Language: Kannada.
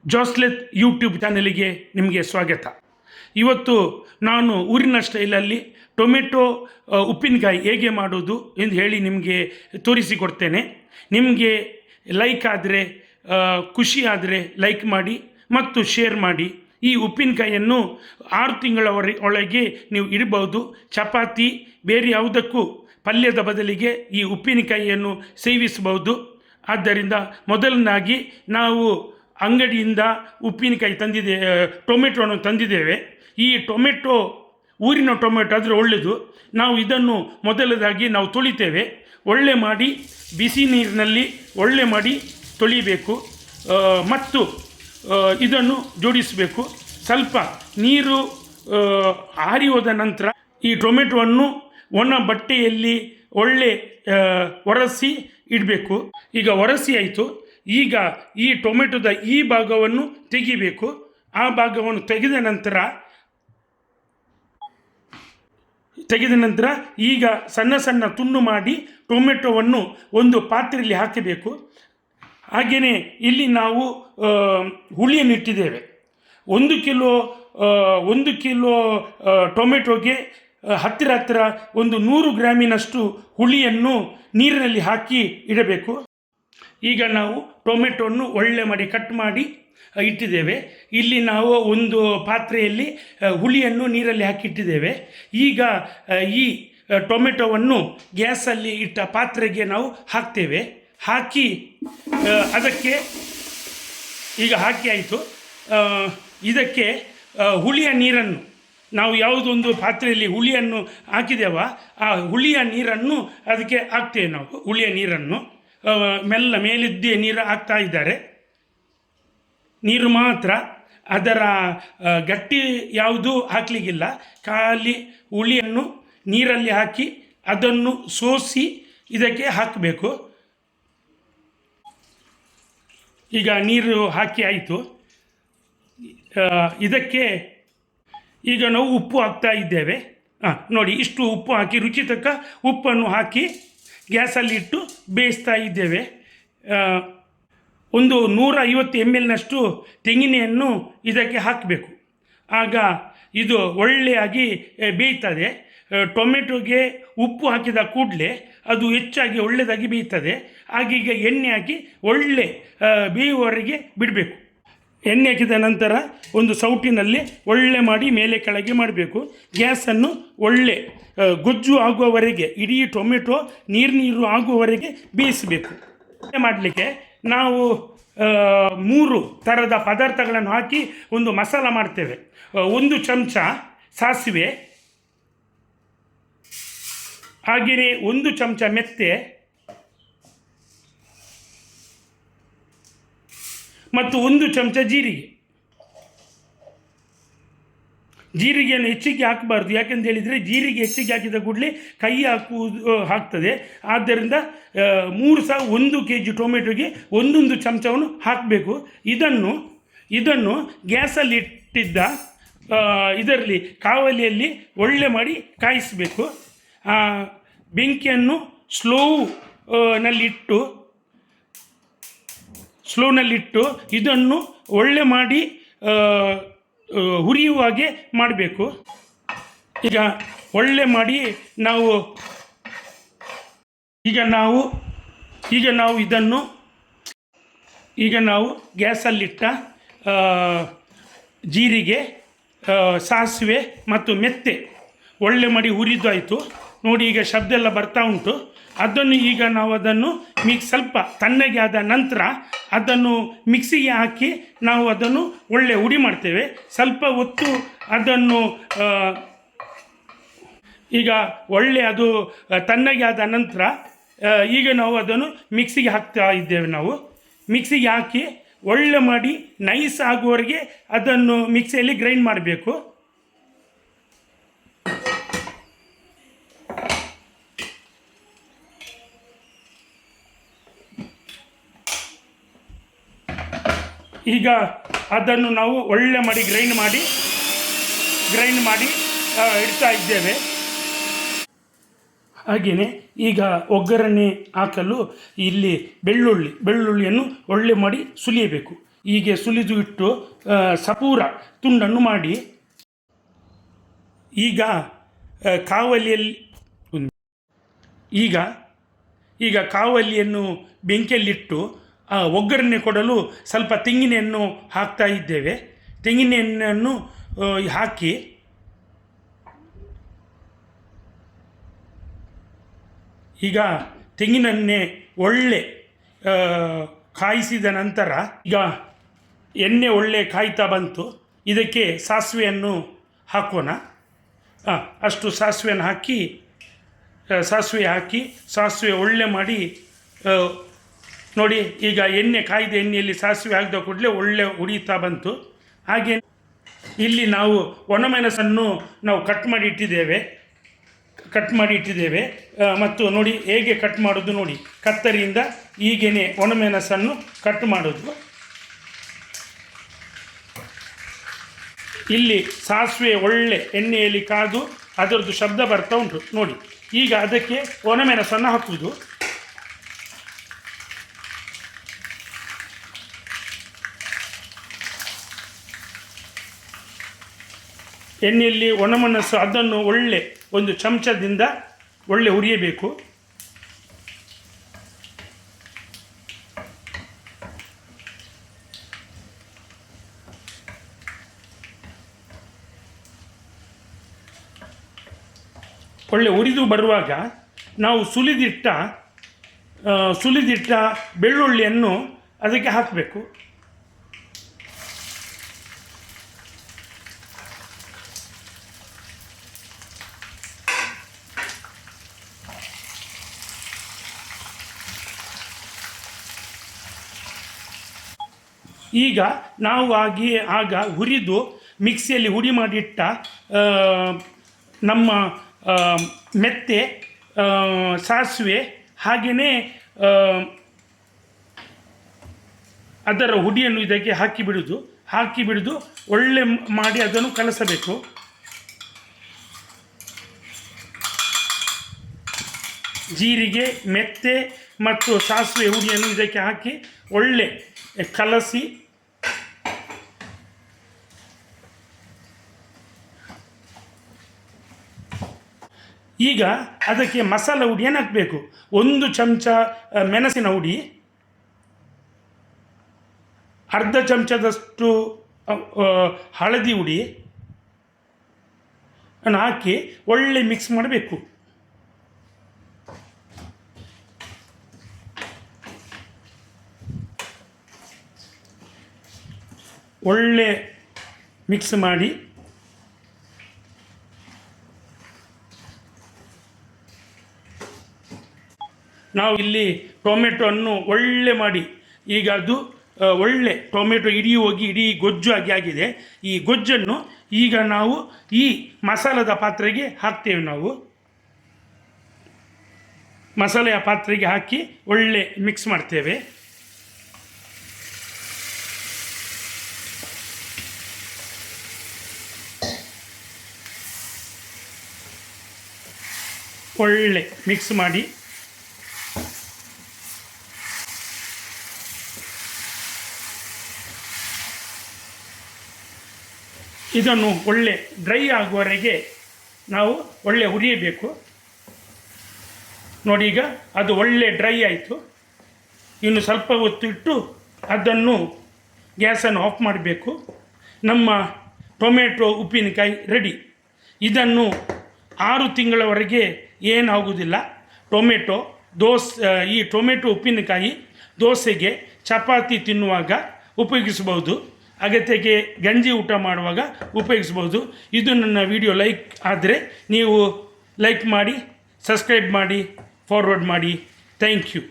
ಜೋಸ್ಲೆತ್ ಯೂಟ್ಯೂಬ್ ಚಾನಲಿಗೆ ನಿಮಗೆ ಸ್ವಾಗತ. ಇವತ್ತು ನಾನು ಊರಿನ ಸ್ಟೈಲಲ್ಲಿ ಟೊಮೆಟೊ ಉಪ್ಪಿನಕಾಯಿ ಹೇಗೆ ಮಾಡೋದು ಎಂದು ಹೇಳಿ ನಿಮಗೆ ತೋರಿಸಿಕೊಡ್ತೇನೆ. ನಿಮಗೆ ಲೈಕ್ ಆದರೆ ಖುಷಿ ಆದರೆ ಲೈಕ್ ಮಾಡಿ ಮತ್ತು ಶೇರ್ ಮಾಡಿ. ಈ ಉಪ್ಪಿನಕಾಯಿಯನ್ನು 6 ತಿಂಗಳ ಒಳಗೆ ನೀವು ಇಡಬಹುದು. ಚಪಾತಿ ಬೇರೆ ಯಾವುದಕ್ಕೂ ಪಲ್ಯದ ಬದಲಿಗೆ ಈ ಉಪ್ಪಿನಕಾಯಿಯನ್ನು ಸೇವಿಸಬಹುದು. ಆದ್ದರಿಂದ ಮೊದಲನಾಗಿ ನಾವು ಅಂಗಡಿಯಿಂದ ಉಪ್ಪಿನಕಾಯಿ ಟೊಮೆಟೊವನ್ನು ತಂದಿದ್ದೇವೆ. ಈ ಟೊಮೆಟೊ ಊರಿನ ಟೊಮೆಟೊ ಆದರೆ ಒಳ್ಳೆಯದು. ನಾವು ಇದನ್ನು ಮೊದಲದಾಗಿ ನಾವು ತೊಳಿತೇವೆ. ಒಳ್ಳೆ ಮಾಡಿ ಬಿಸಿ ನೀರಿನಲ್ಲಿ ಒಳ್ಳೆ ಮಾಡಿ ತೊಳಿಬೇಕು ಮತ್ತು ಇದನ್ನು ಜೋಡಿಸಬೇಕು. ಸ್ವಲ್ಪ ನೀರು ಆರಿ ಹೋದ ನಂತರ ಈ ಟೊಮೆಟೊವನ್ನು ಒಣ ಬಟ್ಟೆಯಲ್ಲಿ ಒಳ್ಳೆ ಒರೆಸಿ ಇಡಬೇಕು. ಈಗ ಒರೆಸಿ ಆಯಿತು. ಈಗ ಈ ಟೊಮೆಟೊದ ಈ ಭಾಗವನ್ನು ತೆಗಿಬೇಕು. ಆ ಭಾಗವನ್ನು ತೆಗೆದ ನಂತರ ಈಗ ಸಣ್ಣ ಸಣ್ಣ ತುಂಡು ಮಾಡಿ ಟೊಮೆಟೊವನ್ನು ಒಂದು ಪಾತ್ರೆಯಲ್ಲಿ ಹಾಕಬೇಕು. ಹಾಗೆಯೇ ಇಲ್ಲಿ ನಾವು ಹುಳಿಯನ್ನು ಇಟ್ಟಿದ್ದೇವೆ. 1 ಕಿಲೋ ಟೊಮೆಟೊಗೆ ಹತ್ತಿರ ಒಂದು 100 ಗ್ರಾಮಿನಷ್ಟು ಹುಳಿಯನ್ನು ನೀರಿನಲ್ಲಿ ಹಾಕಿ ಇಡಬೇಕು. ಈಗ ನಾವು ಟೊಮೆಟೊವನ್ನು ಒಳ್ಳೆ ಮಾಡಿ ಕಟ್ ಮಾಡಿ ಇಟ್ಟಿದ್ದೇವೆ. ಇಲ್ಲಿ ನಾವು ಒಂದು ಪಾತ್ರೆಯಲ್ಲಿ ಹುಳಿಯನ್ನು ನೀರಲ್ಲಿ ಹಾಕಿಟ್ಟಿದ್ದೇವೆ. ಈಗ ಈ ಟೊಮೆಟೊವನ್ನು ಗ್ಯಾಸಲ್ಲಿ ಇಟ್ಟ ಪಾತ್ರೆಗೆ ನಾವು ಹಾಕ್ತೇವೆ. ಹಾಕಿ ಅದಕ್ಕೆ ಈಗ ಹಾಕಿ ಆಯಿತು. ಇದಕ್ಕೆ ಹುಳಿಯ ನೀರನ್ನು ನಾವು ಯಾವುದೊಂದು ಪಾತ್ರೆಯಲ್ಲಿ ಹುಳಿಯನ್ನು ಹಾಕಿದ್ದೇವ ಆ ಹುಳಿಯ ನೀರನ್ನು ಅದಕ್ಕೆ ಹಾಕ್ತೇವೆ. ನಾವು ಹುಳಿಯ ನೀರನ್ನು ಮೆಲ್ಲ ಮೇಲಿದ್ದೇ ನೀರು ಹಾಕ್ತಾ ಇದ್ದಾರೆ. ನೀರು ಮಾತ್ರ, ಅದರ ಗಟ್ಟಿ ಯಾವುದೂ ಹಾಕಲಿಕ್ಕಿಲ್ಲ. ಖಾಲಿ ಹುಳಿಯನ್ನು ನೀರಲ್ಲಿ ಹಾಕಿ ಅದನ್ನು ಸೋಸಿ ಇದಕ್ಕೆ ಹಾಕಬೇಕು. ಈಗ ನೀರು ಹಾಕಿ ಆಯಿತು. ಇದಕ್ಕೆ ಈಗ ನಾವು ಉಪ್ಪು ಹಾಕ್ತಾ ಇದ್ದೇವೆ. ನೋಡಿ, ಇಷ್ಟು ಉಪ್ಪು ಹಾಕಿ ರುಚಿ ತಕ್ಕ ಉಪ್ಪನ್ನು ಹಾಕಿ ಗ್ಯಾಸಲ್ಲಿ ಇಟ್ಟು ಬೇಯಿಸ್ತಾ ಇದ್ದೇವೆ. ಒಂದು 150 ml ತೆಂಗಿನೆಣ್ಣೆಯನ್ನು ಇದಕ್ಕೆ ಹಾಕಬೇಕು. ಆಗ ಇದು ಒಳ್ಳೆಯಾಗಿ ಬೇಯ್ತದೆ. ಟೊಮೆಟೊಗೆ ಉಪ್ಪು ಹಾಕಿದ ಕೂಡಲೇ ಅದು ಹೆಚ್ಚಾಗಿ ಒಳ್ಳೆಯದಾಗಿ ಬೇಯ್ತದೆ. ಆಗೀಗ ಎಣ್ಣೆ ಹಾಕಿ ಒಳ್ಳೆ ಬೇಯುವವರೆಗೆ ಬಿಡಬೇಕು. ಎಣ್ಣೆ ಹಾಕಿದ ನಂತರ ಒಂದು ಸೌಟಿನಲ್ಲಿ ಒಳ್ಳೆ ಮಾಡಿ ಮೇಲೆ ಕೆಳಗೆ ಮಾಡಬೇಕು. ಗ್ಯಾಸನ್ನು ಒಳ್ಳೆ ಗೊಜ್ಜು ಆಗುವವರೆಗೆ, ಇಡೀ ಟೊಮೆಟೊ ನೀರು ಆಗುವವರೆಗೆ ಬೇಯಿಸಬೇಕು. ಮಾಡಲಿಕ್ಕೆ ನಾವು 3 ಥರದ ಪದಾರ್ಥಗಳನ್ನು ಹಾಕಿ ಒಂದು ಮಸಾಲ ಮಾಡ್ತೇವೆ. 1 ಚಮಚ ಸಾಸಿವೆ, ಹಾಗೆಯೇ 1 ಚಮಚ ಮೆಂತೆ ಮತ್ತು 1 ಚಮಚ ಜೀರಿಗೆಯನ್ನು ಹೆಚ್ಚಿಗೆ ಹಾಕಬಾರ್ದು. ಯಾಕೆಂತ ಹೇಳಿದರೆ ಜೀರಿಗೆ ಹೆಚ್ಚಿಗೆ ಹಾಕಿದ ಕೂಡಲೇ ಕೈ ಆಗ್ತದೆ. ಆದ್ದರಿಂದ 1 kg ಟೊಮೆಟೊಗೆ 1 ಚಮಚವನ್ನು ಹಾಕಬೇಕು. ಇದನ್ನು ಗ್ಯಾಸಲ್ಲಿ ಇಟ್ಟಿದ್ದ ಇದರಲ್ಲಿ ಕಾವಲಿಯಲ್ಲಿ ಒಳ್ಳೆ ಮಾಡಿ ಕಾಯಿಸಬೇಕು. ಬೆಂಕಿಯನ್ನು ಸ್ಲೋನಲ್ಲಿಟ್ಟು ಇದನ್ನು ಒಳ್ಳೆ ಮಾಡಿ ಹುರಿಯುವ ಹಾಗೆ ಮಾಡಬೇಕು. ಈಗ ಒಳ್ಳೆ ಮಾಡಿ ನಾವು ಗ್ಯಾಸಲ್ಲಿಟ್ಟ ಜೀರಿಗೆ, ಸಾಸಿವೆ ಮತ್ತು ಮೆಂತೆ ಒಳ್ಳೆ ಮಾಡಿ ಹುರಿದಾಯಿತು. ನೋಡಿ, ಈಗ ಶಬ್ದ ಎಲ್ಲ ಬರ್ತಾ ಉಂಟು. ಅದನ್ನು ಈಗ ನಾವು ಸ್ವಲ್ಪ ತಣ್ಣಗೆ ಆದ ನಂತರ ಅದನ್ನು ಮಿಕ್ಸಿಗೆ ಹಾಕಿ ನಾವು ಅದನ್ನು ಒಳ್ಳೆ ಹುಡಿ ಮಾಡ್ತೇವೆ. ಸ್ವಲ್ಪ ಹೊತ್ತು ಅದನ್ನು ಈಗ ಒಳ್ಳೆ ಅದು ತಣ್ಣಗೆ ಆದ ನಂತರ ಈಗ ನಾವು ಅದನ್ನು ಮಿಕ್ಸಿಗೆ ಹಾಕ್ತಾ ಇದ್ದೇವೆ. ನಾವು ಮಿಕ್ಸಿಗೆ ಹಾಕಿ ಒಳ್ಳೆ ಮಾಡಿ ನೈಸ್ ಆಗುವವರೆಗೆ ಅದನ್ನು ಮಿಕ್ಸಿಯಲ್ಲಿ ಗ್ರೈಂಡ್ ಮಾಡಬೇಕು. ಈಗ ಅದನ್ನು ನಾವು ಒಳ್ಳೆ ಮಾಡಿ ಗ್ರೈಂಡ್ ಮಾಡಿ ಇಡ್ತಾ ಇದ್ದೇವೆ. ಹಾಗೆಯೇ ಈಗ ಒಗ್ಗರಣೆ ಹಾಕಲು ಇಲ್ಲಿ ಬೆಳ್ಳುಳ್ಳಿಯನ್ನು ಒಳ್ಳೆ ಮಾಡಿ ಸುಲಿಯಬೇಕು. ಹೀಗೆ ಸುಲಿದು ಇಟ್ಟು ಸಪೂರ ತುಂಡನ್ನು ಮಾಡಿ ಈಗ ಕಾವಲಿಯಲ್ಲಿ ಈಗ ಕಾವಲಿಯನ್ನು ಬೆಂಕಿಯಲ್ಲಿಟ್ಟು ಒಗ್ಗರಣೆ ಕೊಡಲು ಸ್ವಲ್ಪ ತೆಂಗಿನೆಣ್ಣೆ ಹಾಕ್ತಾ ಇದ್ದೇವೆ. ತೆಂಗಿನೆಣ್ಣೆಯನ್ನು ಹಾಕಿ ಈಗ ತೆಂಗಿನೆಣ್ಣೆ ಒಳ್ಳೆ ಕಾಯಿಸಿದ ನಂತರ ಈಗ ಎಣ್ಣೆ ಒಳ್ಳೆ ಕಾಯ್ತಾ ಬಂತು. ಇದಕ್ಕೆ ಸಾಸಿವೆಯನ್ನು ಹಾಕೋಣ. ಅಷ್ಟು ಸಾಸಿವೆಯನ್ನು ಹಾಕಿ ಸಾಸಿವೆ ಒಳ್ಳೆ ಮಾಡಿ ನೋಡಿ. ಈಗ ಎಣ್ಣೆ ಕಾಯ್ದ ಎಣ್ಣೆಯಲ್ಲಿ ಸಾಸಿವೆ ಹಾಕಿದ ಕೂಡಲೇ ಒಳ್ಳೆ ಉರಿತಾ ಬಂತು. ಹಾಗೆ ಇಲ್ಲಿ ನಾವು ಒಣಮೆಣಸನ್ನು ನಾವು ಕಟ್ ಮಾಡಿ ಇಟ್ಟಿದ್ದೇವೆ ಮತ್ತು ನೋಡಿ ಹೇಗೆ ಕಟ್ ಮಾಡೋದು ನೋಡಿ. ಕತ್ತರಿಯಿಂದ ಹೀಗೇ ಒಣಮೆಣಸನ್ನು ಕಟ್ ಮಾಡೋದು. ಇಲ್ಲಿ ಸಾಸಿವೆ ಒಳ್ಳೆ ಎಣ್ಣೆಯಲ್ಲಿ ಕಾದು ಅದರದ್ದು ಶಬ್ದ ಬರ್ತಾ ಉಂಟು ನೋಡಿ. ಈಗ ಅದಕ್ಕೆ ಒಣಮೆಣಸನ್ನು ಹಾಕುವುದು. ಎಣ್ಣೆಯಲ್ಲಿ ಒಣಮೆಣಸು ಅದನ್ನು ಒಳ್ಳೆ ಒಂದು ಚಮಚದಿಂದ ಒಳ್ಳೆ ಹುರಿಯಬೇಕು. ಒಳ್ಳೆ ಉರಿದು ಬರುವಾಗ ನಾವು ಸುಲಿದಿಟ್ಟ ಬೆಳ್ಳುಳ್ಳಿಯನ್ನು ಅದಕ್ಕೆ ಹಾಕಬೇಕು. ಈಗ ನಾವು ಆಗ ಹುರಿದು ಮಿಕ್ಸಿಯಲ್ಲಿ ಹುಡಿ ಮಾಡಿಟ್ಟ ನಮ್ಮ ಮೆತ್ತೆ, ಸಾಸಿವೆ ಹಾಗೆಯೇ ಅದರ ಹುಡಿಯನ್ನು ಇದಕ್ಕೆ ಹಾಕಿ ಬಿಡುವುದು ಒಳ್ಳೆ ಮಾಡಿ ಅದನ್ನು ಕಲಸಬೇಕು. ಜೀರಿಗೆ, ಮೆತ್ತೆ ಮತ್ತು ಸಾಸಿವೆ ಹುಡಿಯನ್ನು ಇದಕ್ಕೆ ಹಾಕಿ ಒಳ್ಳೆ ಕಲಸಿ ಈಗ ಅದಕ್ಕೆ ಮಸಾಲ ಹುಡಿಯನ್ನು ಹಾಕಬೇಕು. 1 ಚಮಚ ಮೆಣಸಿನ ಹುಡಿ, ಅರ್ಧ ಚಮಚದಷ್ಟು ಹಳದಿ ಹುಡಿ ಅನ್ನು ಹಾಕಿ ಒಳ್ಳೆ ಮಿಕ್ಸ್ ಮಾಡಬೇಕು. ಒಳ್ಳೆ ಮಿಕ್ಸ್ ಮಾಡಿ ನಾವು ಇಲ್ಲಿ ಟೊಮೆಟೊವನ್ನು ಒಳ್ಳೆ ಮಾಡಿ ಈಗ ಅದು ಒಳ್ಳೆ ಟೊಮೆಟೊ ಇಡೀ ಗೊಜ್ಜು ಆಗಿದೆ. ಈ ಗೊಜ್ಜನ್ನು ಈಗ ನಾವು ಈ ಮಸಾಲದ ಪಾತ್ರೆಗೆ ಹಾಕ್ತೇವೆ. ನಾವು ಮಸಾಲೆಯ ಪಾತ್ರೆಗೆ ಹಾಕಿ ಒಳ್ಳೆ ಮಿಕ್ಸ್ ಮಾಡ್ತೇವೆ. ಒಳ್ಳೆ ಮಿಕ್ಸ್ ಮಾಡಿ ಇದನ್ನು ಒಳ್ಳೆ ಡ್ರೈ ಆಗುವವರೆಗೆ ನಾವು ಒಳ್ಳೆ ಹುರಿಯಬೇಕು. ನೋಡಿ ಈಗ ಅದು ಒಳ್ಳೆ ಡ್ರೈ ಆಯಿತು. ಇನ್ನು ಸ್ವಲ್ಪ ಹೊತ್ತು ಇಟ್ಟು ಅದನ್ನು ಗ್ಯಾಸನ್ನು ಆಫ್ ಮಾಡಬೇಕು. ನಮ್ಮ ಟೊಮೆಟೊ ಉಪ್ಪಿನಕಾಯಿ ರೆಡಿ. ಇದನ್ನು 6 ತಿಂಗಳವರೆಗೆ ಏನಾಗುವುದಿಲ್ಲ. ಈ ಟೊಮೆಟೊ ಉಪ್ಪಿನಕಾಯಿ ದೋಸೆಗೆ, ಚಪಾತಿ ತಿನ್ನುವಾಗ ಉಪಯೋಗಿಸಬಹುದು. ಅಗತ್ಯಕ್ಕೆ ಗಂಜಿ ಊಟ ಮಾಡುವಾಗ ಉಪಯೋಗಿಸ್ಬೋದು. ಇದು ನನ್ನ ವಿಡಿಯೋ ಲೈಕ್ ಆದರೆ ನೀವು ಲೈಕ್ ಮಾಡಿ, ಸಬ್ಸ್ಕ್ರೈಬ್ ಮಾಡಿ, ಫಾರ್ವರ್ಡ್ ಮಾಡಿ. Thank you.